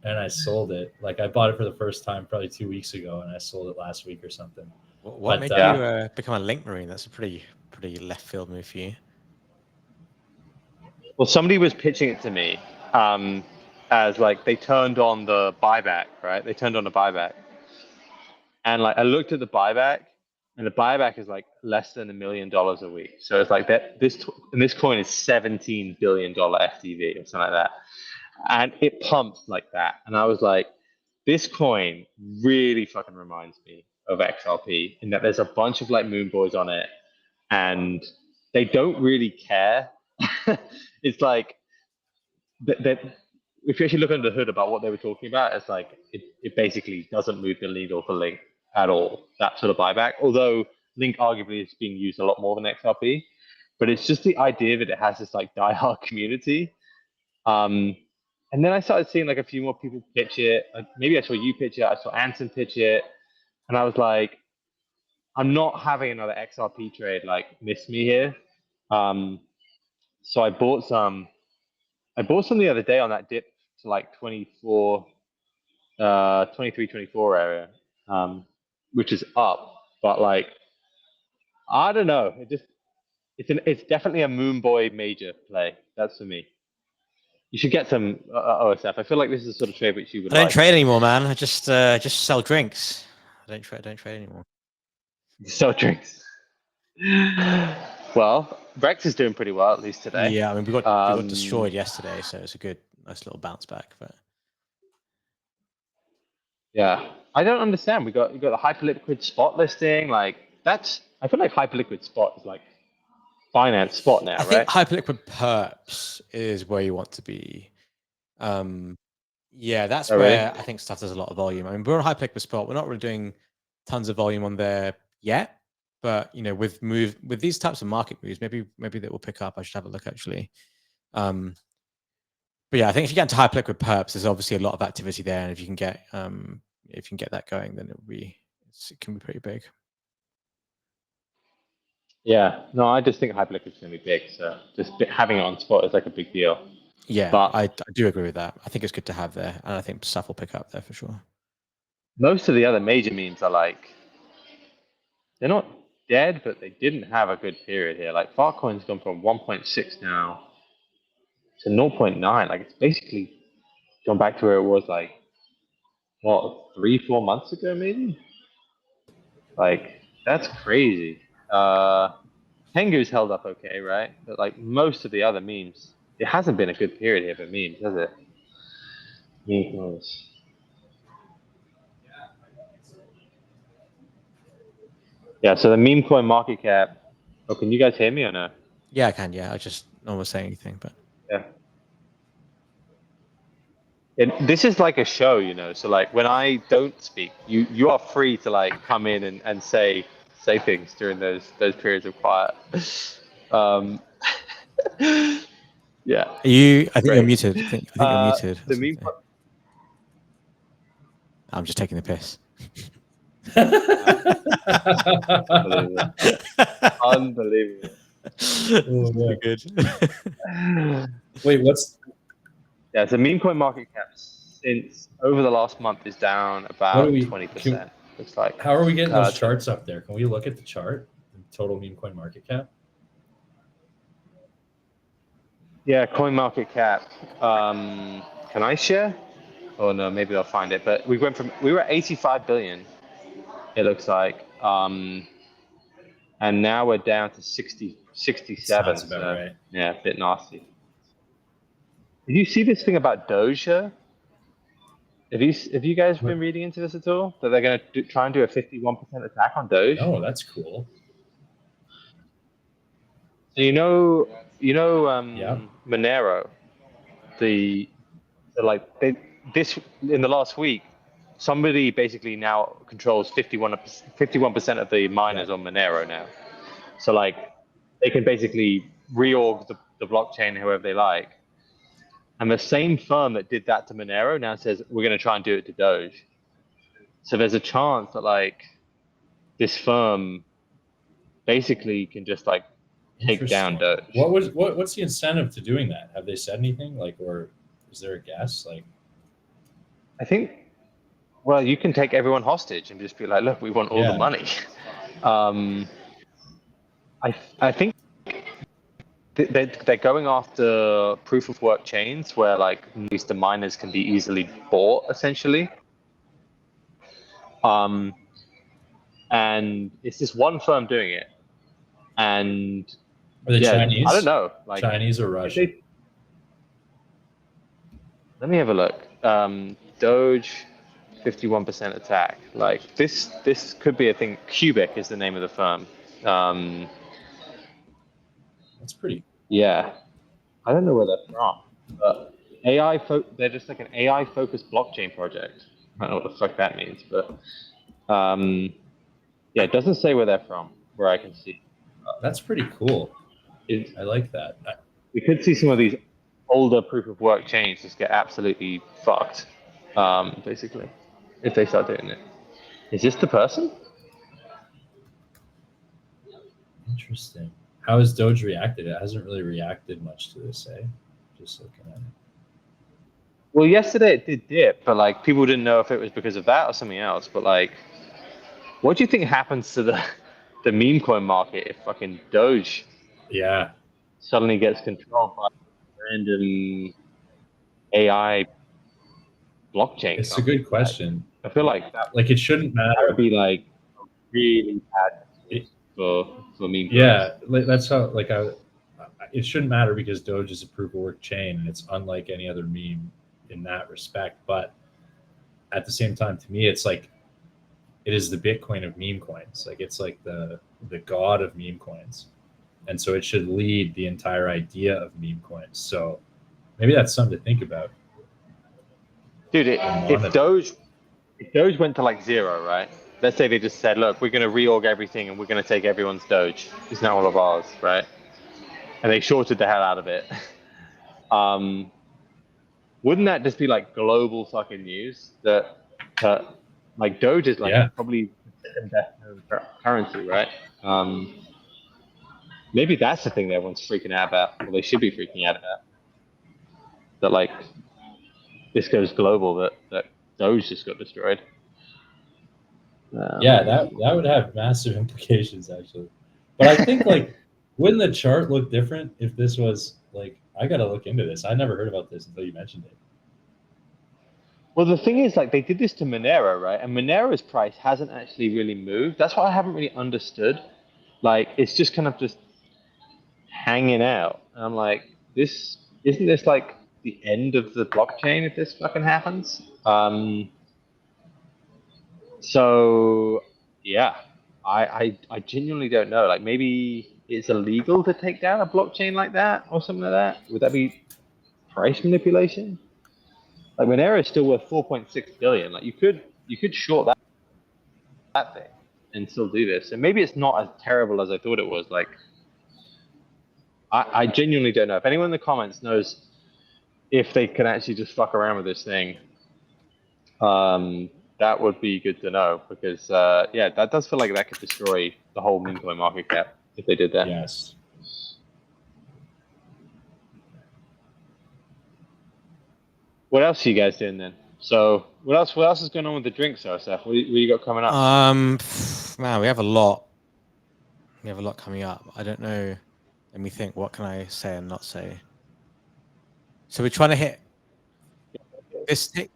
and I sold it. Like I bought it for the first time probably 2 weeks ago, and I sold it last week or something. What made you become a Link Marine? That's a pretty left field move for you. Well, somebody was pitching it to me as like they turned on the buyback, right? They turned on the buyback, and like I looked at the buyback, and the buyback is like less than $1 million a week. So it's like that. This coin is $17 billion FTV or something like that, and it pumps like that. And I was like, this coin really fucking reminds me of XRP in that there's a bunch of like moon boys on it, and they don't really care. It's like that. If you actually look under the hood about what they were talking about, it's like it basically doesn't move the needle for Link at all. That sort of buyback, although Link arguably is being used a lot more than XRP, but it's just the idea that it has this like diehard community. And then I started seeing like a few more people pitch it. Like maybe I saw you pitch it, I saw Anson pitch it, and I was like, I'm not having another XRP trade like miss me here. So I bought some the other day on that dip to like 23, 24 area, which is up, but like, I don't know. It's definitely a moon boy major play. That's for me. You should get some OSF. I feel like this is the sort of trade which you would I don't like. trade anymore, man. I just sell drinks. I don't trade anymore. Sell drinks. Well, Rekt is doing pretty well, at least today. Yeah, I mean, we got destroyed yesterday, so it's a nice little bounce back. But yeah, I don't understand. We got the hyperliquid spot listing. Like that's, I feel like hyperliquid spot is like finance spot now, I think right? hyperliquid perps is where you want to be. Yeah, that's Oh, where really? I think stuff does a lot of volume. I mean, we're on hyperliquid spot. We're not really doing tons of volume on there yet, but you know, with these types of market moves, maybe that will pick up. I should have a look actually. But yeah, I think if you get into hyperliquid perps, there's obviously a lot of activity there, and if you can get that going, then it can be pretty big. Yeah, no, I just think hyperliquid is going to be big. So just having it on spot is like a big deal. Yeah, but I do agree with that. I think it's good to have there, and I think stuff will pick up there for sure. most of the other major memes are like, they're not dead, but they didn't have a good period here. Like Farcoin's gone from 1.6 now to 0.9. Like it's basically gone back to where it was like, what, 3-4 months ago maybe? Like that's crazy. Tengu's held up okay, right? But like most of the other memes, it hasn't been a good period here for memes, has it? Meme coins. Yeah, so the meme coin market cap. Oh, can you guys hear me or no? Yeah, I can. Yeah, I just no one was saying anything, but Yeah. This is like a show, you know. So like when I don't speak, you are free to like come in and say things during those periods of quiet. Yeah. are you? I think you're Great. muted. I think you're muted. The meme. I'm just taking the piss. Unbelievable. Unbelievable. Oh, yeah. Good. Wait, what's? Yeah, so meme coin market cap since over the last month is down about 20%. Looks like. How are we getting those charts up there? Can we look at the chart? The total meme coin market cap. Yeah, coin market cap. Can I share? Oh no, maybe I'll find it. But we were at 85 billion. It looks like, and now we're down to 67. Sounds about right. Yeah, a bit nasty. Did you see this thing about Doge? Have you guys been reading into this at all? That they're going to try and do a 51% attack on Doge? Oh, that's cool. So you know, Yeah. Monero. This in the last week, somebody basically now controls 51% of the miners on Monero now. So like they can basically reorg the blockchain however they like. And the same firm that did that to Monero now says we're going to try and do it to Doge. So there's a chance that like this firm basically can just like take down Doge. What's the incentive to doing that? Have they said anything? Like, or is there a guess? Like, I think, well, you can take everyone hostage and just be like, look, we want all the money. I think they're going after proof of work chains where like at least the miners can be easily bought essentially. And it's this one firm doing it. And are they Chinese? I don't know. Like Chinese or Russian? Let me have a look. Doge 51% attack. Like this could be a thing. Cubic is the name of the firm. That's pretty. Yeah, I don't know where they're from, but they're just like an AI focused blockchain project. I don't know what the fuck that means, but yeah, it doesn't say where they're from, where I can see. That's pretty cool. I like that. We could see some of these older proof of work chains just get absolutely fucked, basically, if they start doing it. Is this the person? Interesting. How has Doge reacted? It hasn't really reacted much to this, eh? Just looking at it. Well, yesterday it did dip, but like people didn't know if it was because of that or something else. But like, what do you think happens to the meme coin market if fucking Doge suddenly gets controlled by random AI blockchain. It's a good question. I feel like that Like it shouldn't would matter. be like really bad It- for meme. Yeah, that's how it shouldn't matter because Doge is a proof of work chain and it's unlike any other meme in that respect. But at the same time, to me, it's like it is the Bitcoin of meme coins. Like it's like the god of meme coins, and so it should lead the entire idea of meme coins. So maybe that's something to think about. Dude, if Doge went to like 0, right? Let's say they just said, look, we're going to reorg everything and we're going to take everyone's Doge. It's not all of ours, right? And they shorted the hell out of it. Wouldn't that just be like global fucking news that like Doge is like probably the second best known currency, right? Maybe that's the thing that everyone's freaking out about, or they should be freaking out about. That like this goes global, that Doge just got destroyed. Yeah, that would have massive implications actually. But I think like wouldn't the chart look different if this was like I gotta look into this. I never heard about this until you mentioned it. Well, the thing is, like, they did this to Monero, right? And Monero's price hasn't actually really moved. That's what I haven't really understood. Like, it's just kind of just hanging out. And I'm like, isn't this like the end of the blockchain if this fucking happens? So yeah, I genuinely don't know. Like, maybe it's illegal to take down a blockchain like that or something like that. Would that be price manipulation? Like, Monero is still worth 4.6 billion. Like, you could short that thing and still do this. And maybe it's not as terrible as I thought it was. Like, I genuinely don't know. If anyone in the comments knows if they can actually just fuck around with this thing, that would be good to know, because yeah, that does feel like that could destroy the whole meme coin market cap if they did that. Yes. What else are you guys doing then? So what else is going on with the drinks, Seth? What you got coming up? Man, we have a lot. We have a lot coming up. I don't know. Let me think. What can I say and not say? So we're trying to hit this thing.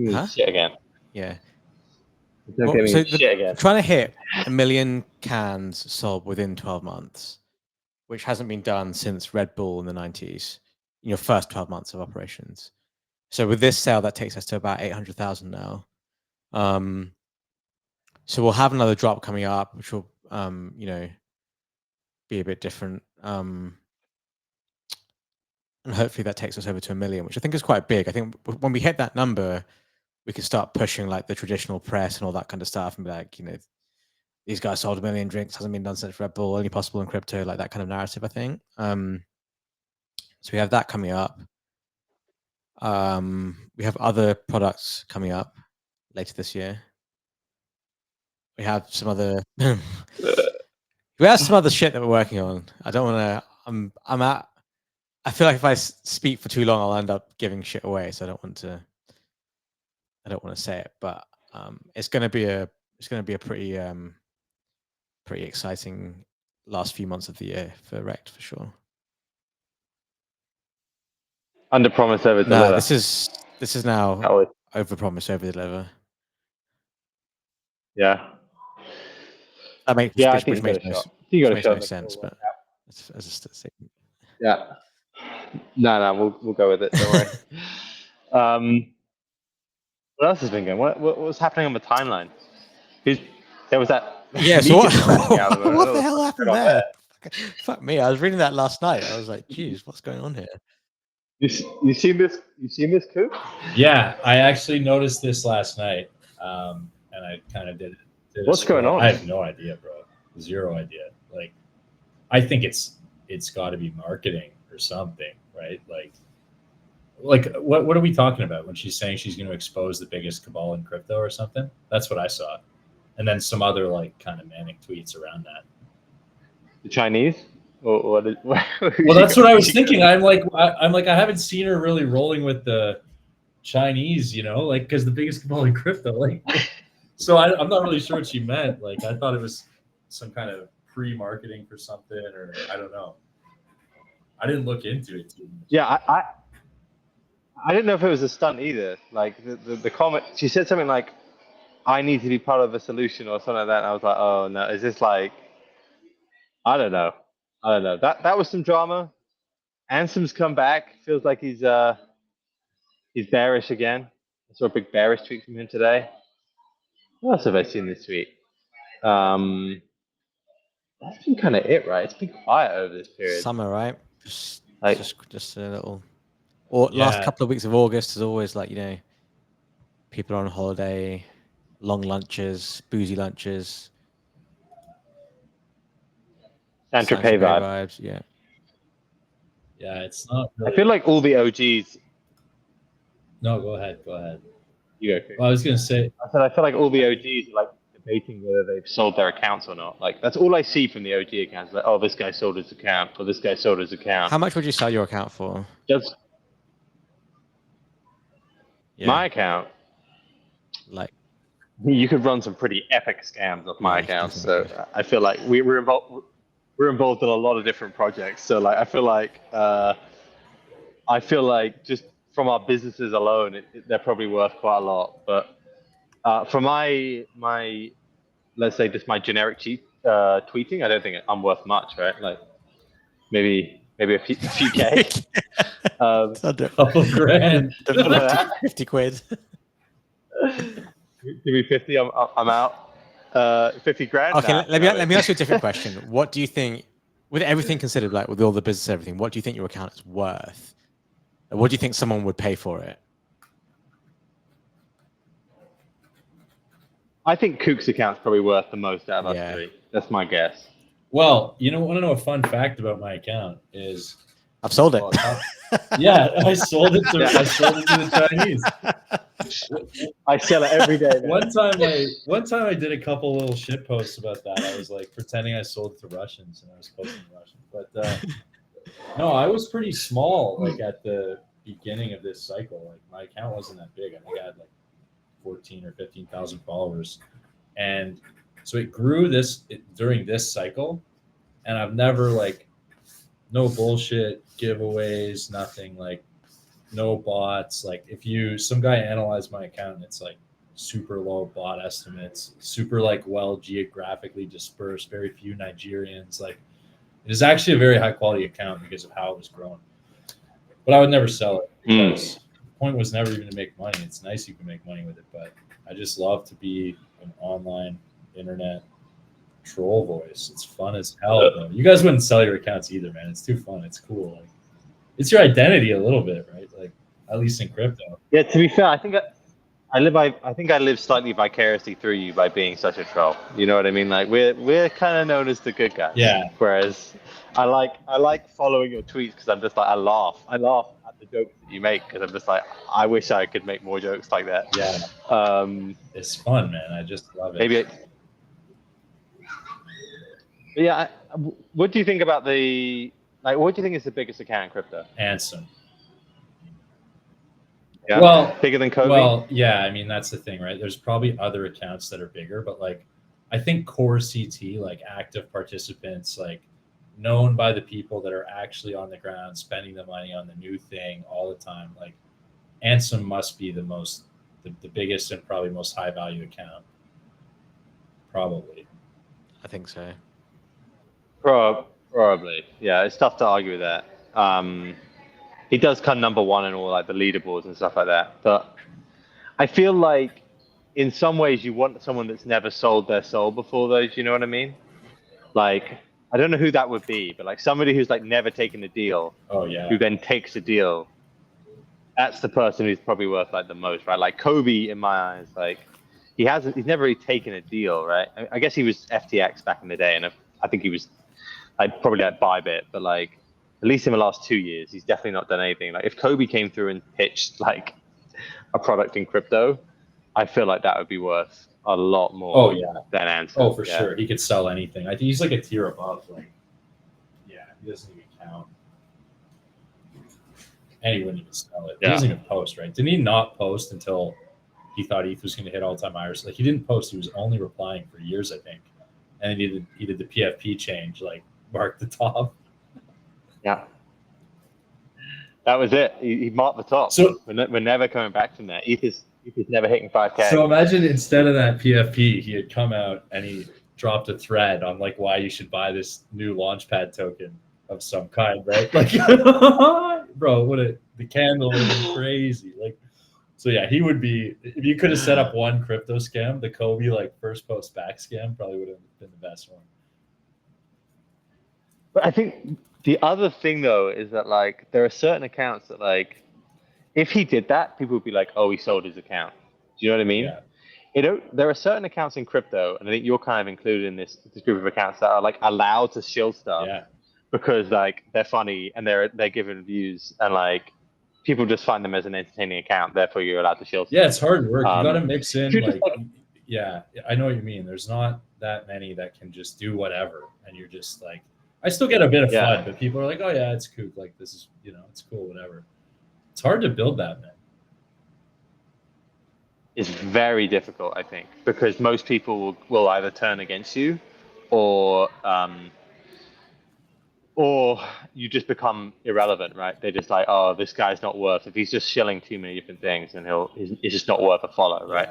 Huh? Shit again. Yeah. Well, so shit again. Trying to hit 1 million cans sold within 12 months, which hasn't been done since Red Bull in the 90s, in your first 12 months of operations. So with this sale, that takes us to about 800,000 now. So we'll have another drop coming up, which will, you know, be a bit different. And hopefully that takes us over to 1 million, which I think is quite big. I think when we hit that number, we could start pushing like the traditional press and all that kind of stuff and be like, you know, these guys sold 1 million drinks, hasn't been done since Red Bull, only possible in crypto, like that kind of narrative, I think. So we have that coming up. We have other products coming up later this year. We have some other we have some other shit that we're working on. I don't want to I feel like if I speak for too long I'll end up giving shit away, so I don't want to say it, but it's going to be a pretty pretty exciting last few months of the year for Rekt for sure. Under promise, over deliver. No, this is now over promise, over deliver. Yeah. That makes which makes no sense, but as a statement. Yeah. No, we'll go with it. Don't worry. What else has been going? What was happening on the timeline? There was that. Yeah. So what the hell happened there? Fuck me! I was reading that last night. I was like, "Geez, what's going on here?" You seen this? You seen this coup? Yeah, I actually noticed this last night, and I kind of did What's going on? I have no idea, bro. Zero idea. Like, I think it's got to be marketing or something, right? Like what are we talking about when she's saying she's going to expose the biggest cabal in crypto or something? That's what I saw, and then some other like kind of manic tweets around that. The Chinese? Well, that's what I was thinking. I'm like, I haven't seen her really rolling with the Chinese, you know, like, because the biggest cabal in crypto, like, so I'm not really sure what she meant. Like, I thought it was some kind of pre-marketing for something, or I don't know. I didn't look into it too much. Yeah, I didn't know if it was a stunt either. Like the comment, she said something like, "I need to be part of a solution" or something like that. And I was like, "Oh no, is this like?" I don't know. I don't know. That was some drama. Ansem's come back. Feels like he's bearish again. I saw a big bearish tweet from him today. What else have I seen this week? That's been kind of it, right? It's been quiet over this period. Summer, right? Like, just a little. Or last couple of weeks of August is always like, you know, people are on holiday, long lunches, boozy lunches. Saint-Tropez vibe. Vibes, yeah. Yeah, it's not. Really... I feel like all the OGs. No, go ahead. You go. Well, I was gonna say. I feel like all the OGs are like debating whether they've sold their accounts or not. Like that's all I see from the OG accounts. Like, oh, this guy sold his account, or this guy sold his account. How much would you sell your account for? Just my account. Like, you could run some pretty epic scams off my account. So I feel like we're involved. We're involved in a lot of different projects. So like, I feel like just from our businesses alone, they're probably worth quite a lot. But for my let's say just my generic tweeting, I don't think I'm worth much, right? Like maybe a few K. Couple grand. 50 quid. Give me 50. I'm out. 50 grand. Okay, nah, let me ask you a different question. What do you think, with everything considered, like with all the business, everything, what do you think your account is worth? What do you think someone would pay for it? I think Kook's account's probably worth the most out of us three. That's my guess. Well, want to know a fun fact about my account is I've sold it. Yeah, I sold it to the Chinese. I sell it every day. Man. One time I did a couple little shit posts about that. I was like pretending I sold it to Russians and I was posting Russian. But no, I was pretty small like at the beginning of this cycle. Like my account wasn't that big. I think I had like 14 or 15,000 followers. And so it grew during this cycle. And I've never like no bullshit giveaways, nothing, like no bots. Like if some guy analyzed my account and it's like super low bot estimates, super like well geographically dispersed, very few Nigerians. Like it is actually a very high quality account because of how it was growing. But I would never sell it because the point was never even to make money. It's nice you can make money with it, but I just love to be an online internet troll voice. It's fun as hell, bro. You guys wouldn't sell your accounts either, man. It's too fun. It's cool. Like it's your identity a little bit, right? Like at least in crypto. Yeah, to be fair, I think I live slightly vicariously through you by being such a troll. You know what I mean? Like we're kind of known as the good guys. Yeah. Whereas I like following your tweets because I'm just like I laugh at the jokes that you make because I'm just like I wish I could make more jokes like that. Yeah. It's fun, man. I just love it. Yeah. What do you think about what do you think is the biggest account in crypto? Ansem. Yeah. Well, bigger than Kobe? Well, yeah, I mean, that's the thing, right? There's probably other accounts that are bigger, but like, I think core CT, like active participants, like known by the people that are actually on the ground, spending the money on the new thing all the time. Like Ansem must be the biggest and probably most high value account. Probably. I think so. Probably. Yeah, it's tough to argue with that. He does come number one in all like the leaderboards and stuff like that. But I feel like in some ways you want someone that's never sold their soul before those, you know what I mean? Like, I don't know who that would be, but like somebody who's like never taken a deal. Oh yeah. Who then takes a deal. That's the person who's probably worth like the most, right? Like Kobe in my eyes, like he's never really taken a deal, right? I guess he was FTX back in the day, and I think he was like probably like Bybit, but like at least in the last 2 years, he's definitely not done anything. Like if Kobe came through and pitched like a product in crypto, I feel like that would be worth a lot more than Ansem. Oh, for sure. He could sell anything. I think he's like a tier above. Like, yeah, he doesn't even count. And he wouldn't even sell it. He doesn't even post, right? Didn't he not post until he thought ETH was going to hit all-time highs? Like he didn't post. He was only replying for years, I think. And then he did the PFP change, like mark the top. Yeah. That was it. He marked the top. So we're never coming back from that. ETH is never hitting 5K. So imagine instead of that PFP, he had come out and he dropped a thread on like why you should buy this new Launchpad token of some kind, right? Like, bro, the candle would be crazy. Like, so yeah, he would be. If you could have set up one crypto scam, the Kobe like first post back scam probably would have been the best one. But I think the other thing though is that like there are certain accounts that like if he did that, people would be like, oh, he sold his account. Do you know what I mean? Yeah. There are certain accounts in crypto, and I think you're kind of included in this group of accounts that are like allowed to shill stuff because like they're funny and they're given views and like people just find them as an entertaining account. Therefore, you're allowed to shill stuff. Yeah, it's hard work. You got to mix in like, yeah, I know what you mean. There's not that many that can just do whatever, and you're just like, I still get a bit of fun, but people are like, oh yeah, it's kook. Like this is, it's cool, whatever. It's hard to build that, man. It's very difficult, I think, because most people will either turn against you or you just become irrelevant, right? They're just like, oh, this guy's not worth, if he's just shilling too many different things, then he's just not worth a follow, right?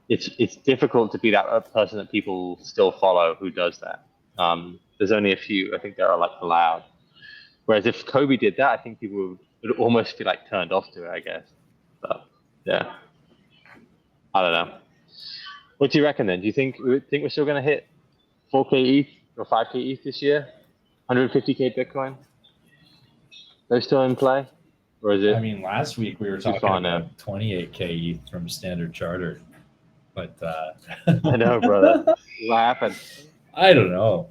It's difficult to be that person that people still follow who does that. There's only a few, I think, that are like allowed. Whereas if Kobe did that, I think people would almost be like turned off to it, I guess. So, yeah. I don't know. What do you reckon then? Do you think we're still going to hit 4K ETH or 5K ETH this year? 150K Bitcoin? They're still in play? Or is it? I mean, last week we were talking about 28K ETH from Standard Chartered. But I know, brother. What happened? I don't know.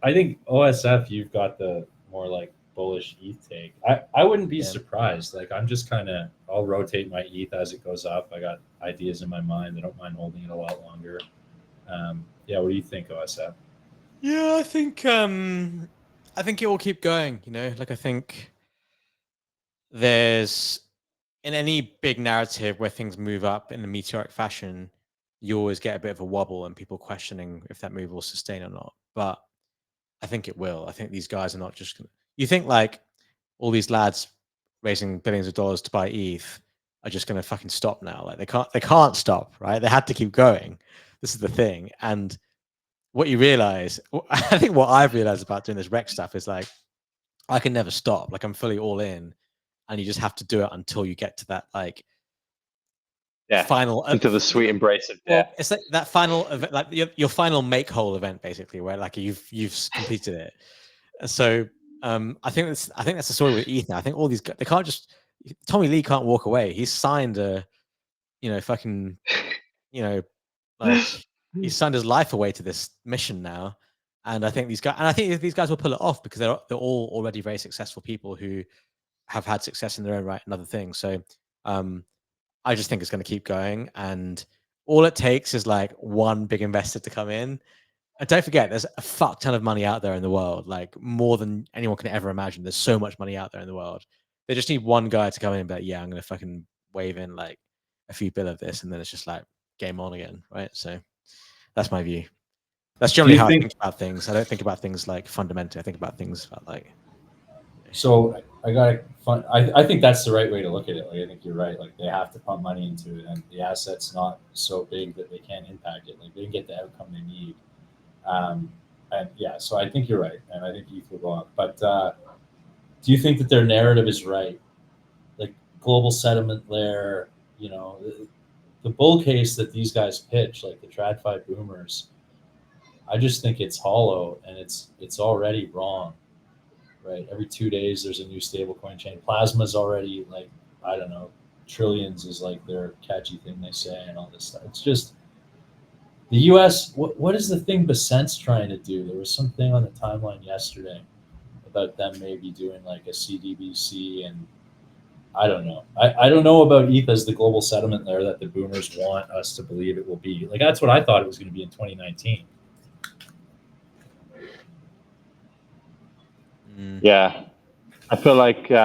I think OSF, you've got the more like bullish ETH take. I wouldn't be surprised. Like I'm just I'll rotate my ETH as it goes up. I got ideas in my mind. I don't mind holding it a lot longer. What do you think, OSF? Yeah, I think it will keep going. Like I think there's in any big narrative where things move up in a meteoric fashion, you always get a bit of a wobble and people questioning if that move will sustain or not. But I think it will. I think these guys are not just gonna. You think like all these lads raising billions of dollars to buy ETH are just going to fucking stop now? Like they can't stop, right? They had to keep going. This is the thing. And what you realize, I think what I've realized about doing this Rekt stuff is like, I can never stop. Like I'm fully all in, and you just have to do it until you get to that like final into the sweet embrace of death. Well, it's like that final event, like your final make whole event, basically, where like you've completed it. So I think that's the story with ETH now. I think all these guys, they can't just. Tommy Lee can't walk away. He's signed he's signed his life away to this mission now. And I think these guys will pull it off because they're all already very successful people who have had success in their own right and other things. So I just think it's going to keep going, and all it takes is like one big investor to come in. And don't forget, there's a fuck ton of money out there in the world, like more than anyone can ever imagine. There's so much money out there in the world. They just need one guy to come in and be like, yeah, I'm going to fucking wave in like a few bill of this, and then it's just like game on again, right? So that's my view. That's generally how I think about things. I don't think about things like fundamentally. I think about things about like. So I think that's the right way to look at it. Like I think you're right. Like they have to pump money into it, and the asset's not so big that they can't impact it. Like they can get the outcome they need. So I think you're right, and I think ETH will go up. But do you think that their narrative is right? Like global settlement layer, the bull case that these guys pitch, like the TradFi boomers, I just think it's hollow and it's already wrong, right? Every 2 days there's a new stablecoin chain. Plasma's already like, I don't know, trillions is like their catchy thing they say and all this stuff. It's just the US, what is the thing Basent's trying to do? There was something on the timeline yesterday about them maybe doing like a CDBC, and I don't know. I don't know about ETH as the global settlement layer that the boomers want us to believe it will be. Like that's what I thought it was going to be in 2019. Yeah, I feel like ETH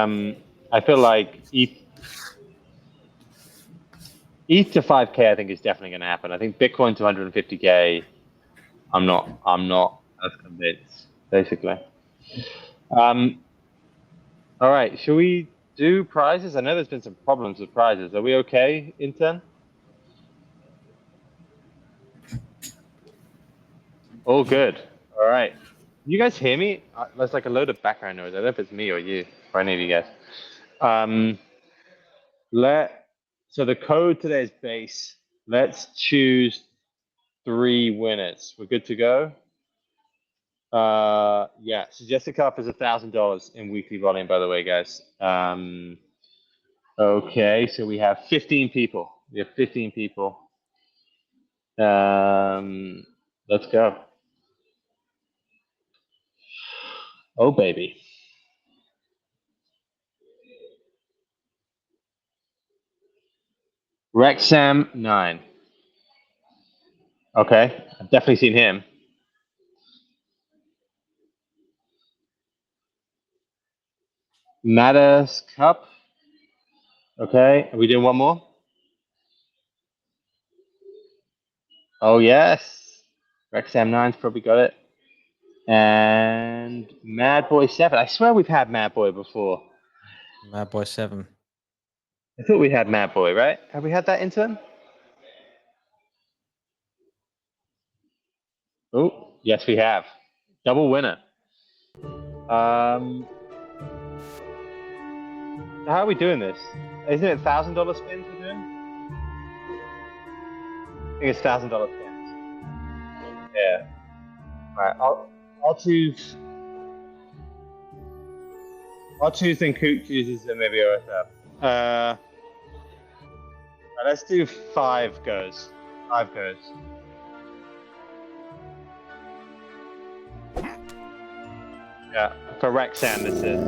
to 5K I think is definitely going to happen. I think Bitcoin to 150K, I'm not as convinced, basically. All right, should we do prizes? I know there's been some problems with prizes. Are we okay, intern? All good. All right. You guys hear me? There's like a load of background noise. I don't know if it's me or you, or any of you guys. So the code today is base. Let's choose 3 winners. We're good to go. Yeah. Suggested cutoff is $1,000 in weekly volume, by the way, guys. Okay, so we have 15 people. We have 15 people. Let's go. Oh, baby. Rexam 9. Okay, I've definitely seen him. Matters Cup. Okay, are we doing one more? Oh, yes. Rexam 9's probably got it. And Mad Boy 7. I swear we've had Mad Boy before. Mad Boy 7. I thought we had Mad Boy, right? Have we had that intern? Oh, yes, we have. Double winner. So how are we doing this? Isn't it $1,000 spins we're doing? I think it's $1,000 spins. Yeah. All right. I'll choose. I'll choose, then Coot chooses, and maybe OSF. Right, let's do 5 goes. 5 goes. Yeah, for Rexam this is.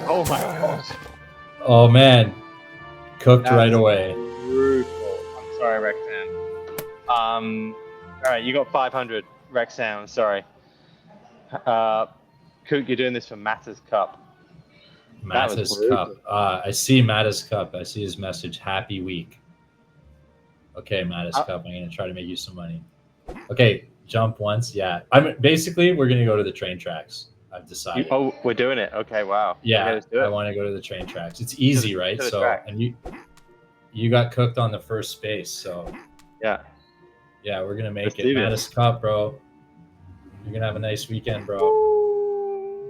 Oh my god. Oh man, cooked That's right away. Brutal. I'm sorry, Rexam. All right, you got 500, Rexam. Sorry. Coot, you're doing this for Matters Cup. Mattis Cup. I see Mattis Cup. I see his message. Happy week. Okay, Mattis Cup. I'm gonna try to make you some money. Okay, jump once. Yeah, basically we're gonna go to the train tracks. I've decided. Oh, we're doing it. Okay, wow. Yeah, okay, let's do it. I want to go to the train tracks. It's easy, right? So, track. and you got cooked on the first space, so yeah, we're gonna make it. Mattis Cup, bro. You're gonna have a nice weekend, bro.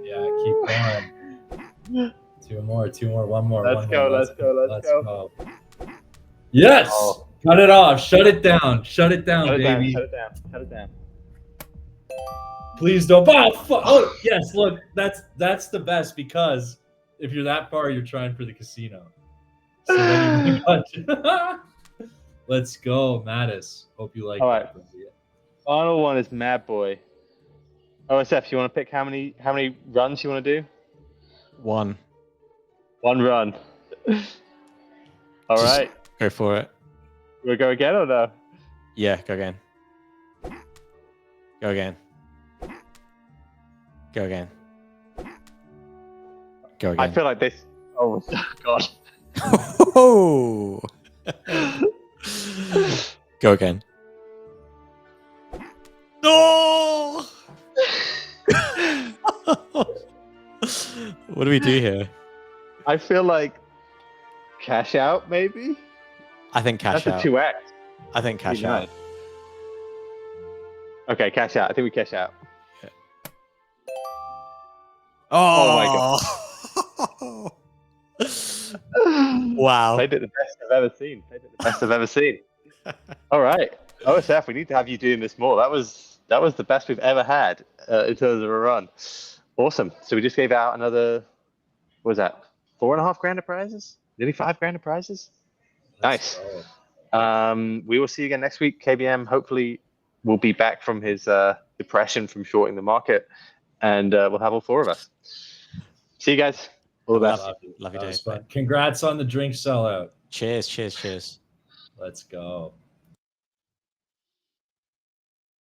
Yeah, keep going. 2 more, 1 more. Let's go. Yes! Oh. Cut it off. Shut it down, baby. Shut it down. Please don't. Oh, yes, look, that's the best, because if you're that far, you're trying for the casino. So then let's go, Mattis. Hope you like it. All right. Final one is Mad Boy. OSF, you want to pick how many runs you want to do? 1. 1 run. All right. Go for it. We'll go again or no? Yeah, go again. Go again. Go again. Go again. I feel like this. Oh, God. Oh. Go again. No! What do we do here? I feel like cash out, maybe? I think cash out. That's a 2x. I think cash out. Okay, cash out. I think we cash out. Yeah. Oh my god. Wow. Played it the best I've ever seen. All right. OSF, we need to have you doing this more. That was the best we've ever had in terms of a run. Awesome. So we just gave out another, what was that? 4.5 grand of prizes? Nearly 5 grand of prizes? Nice. We will see you again next week. KBM hopefully will be back from his depression from shorting the market, and we'll have all 4 of us. See you guys. All the best. Love you, Dave. Congrats on the drink sellout. Cheers. Let's go.